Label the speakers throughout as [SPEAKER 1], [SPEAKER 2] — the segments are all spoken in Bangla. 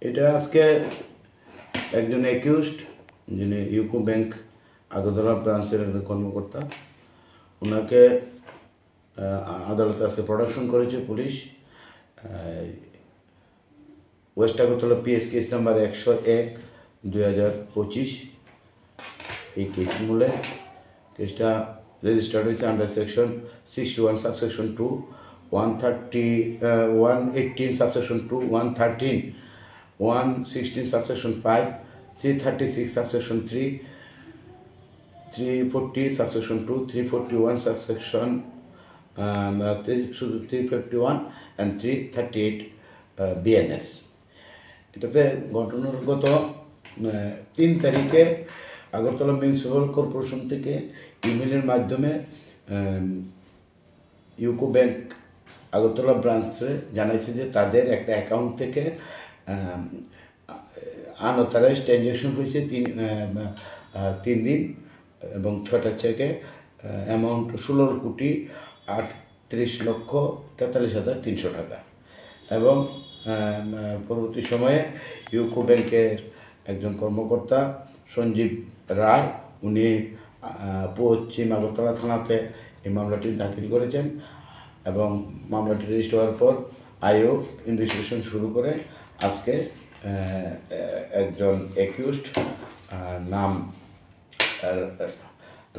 [SPEAKER 1] এটা আজকে একজন অ্যাকিউজড যিনি ইউকো ব্যাংক আগরতলা ব্রাঞ্চের একজন কর্মকর্তা, ওনাকে আদালতে আজকে প্রোডাকশন করেছে police. West Agartala PS case number 101/2025। এই কেস মূলে কেসটা রেজিস্টার্ড হয়েছে under section 61 subsection 2, 118 subsection 2, 113, 116 subsection 5, 336 subsection 3, 340 subsection 2, 341 subsection 351 and 338 BNS। এটাতে ঘটনাগত 3 তারিখে আগরতলা মিউনিসিপ্যাল কর্পোরেশন থেকে ইমেলের মাধ্যমে ইউকো ব্যাংক আগরতলা ব্রাঞ্চে জানাইছে যে তাদের একটা অ্যাকাউন্ট থেকে আনঅথরাইজ ট্রানজ্যাকশন হয়েছে 3 দিন এবং 6টা চেকে অ্যামাউন্ট 16,38,43,300 টাকা। এবং পরবর্তী সময়ে ইউকো ব্যাংকের একজন কর্মকর্তা সঞ্জীব রায়, উনি পশ্চিম আগরতলা থানাতে এই মামলাটি দাখিল করেছেন এবং মামলাটি রেজিস্টার হওয়ার পর আইও ইনভেস্টিগেশন শুরু করে আজকে একজন অ্যাকিউজড নাম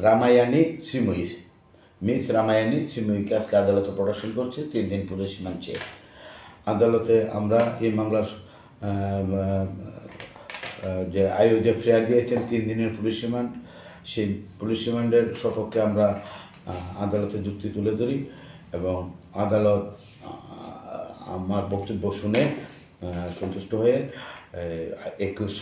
[SPEAKER 1] রামায়ানি শ্রীময়ী, মিস রামায়ানি শ্রীময়ীকে আজকে আদালতে প্রোডাকশন করছে 3 দিন পুলিশ রিমান্ড চেয়ে। আদালতে আমরা এই মামলার যে আইও যে ফেয়ার দিয়েছেন 3 দিনের পুলিশ রিমান্ড, সেই পুলিশ রিমান্ডের সপক্ষে আমরা আদালতে যুক্তি তুলে ধরি এবং আদালত আমার বক্তব্য শুনে সন্তুষ্ট হয়ে 21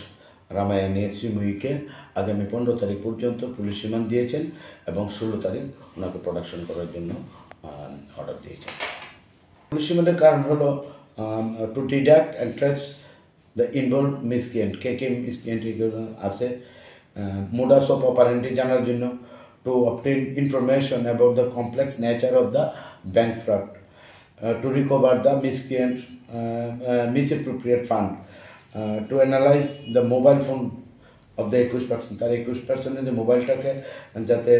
[SPEAKER 1] রামায়ানি শ্রীময়ীকে আগামী 15 তারিখ পর্যন্ত পুলিশ রিমান্ড দিয়েছেন এবং 16 তারিখ ওনাকে প্রোডাকশন করার জন্য অর্ডার দিয়েছেন। পুলিশ রিমান্ডের কারণ হলো to deduct and trace the involve miscreant, কে মিসক্রিয়েন্ট আছে, মোডাস অফ অপারেন্ডি জানার জন্য, to obtain information about the complex nature of the bank fraud, to recover the miscreant misappropriate fund, to analyze the mobile phone of the accused person, তার accused personের যে মোবাইলটাকে যাতে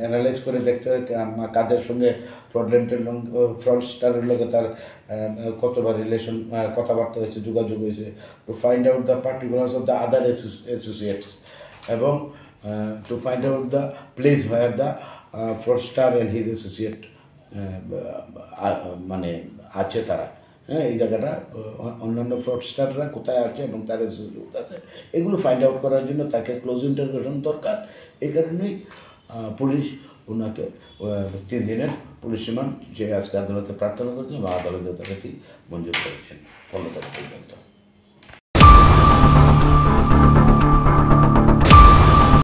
[SPEAKER 1] অ্যানালাইজ করে দেখতে হয় কাদের সঙ্গে ফ্রডস্টারের লগে তার কতবার রিলেশন কথাবার্তা হয়েছে, যোগাযোগ হয়েছে, to find out the particulars of the other associates এবং to find out the place where the fraudster and his associate মানে আছে তারা, এই জায়গাটা অন্যান্য ফ্রডস্টাররা কোথায় আছে এবং তার আছে, এগুলো ফাইন্ড আউট করার জন্য তাকে ক্লোজ ইন্টারভিউশন দরকার। এই কারণেই পুলিশ ওনাকে 3 দিনের পুলিশ রিমান্ড যে আজকে আদালতে প্রার্থনা করেছেন বা আদালতে তাকে মঞ্জুর করেছেন 15 তারিখ পর্যন্ত।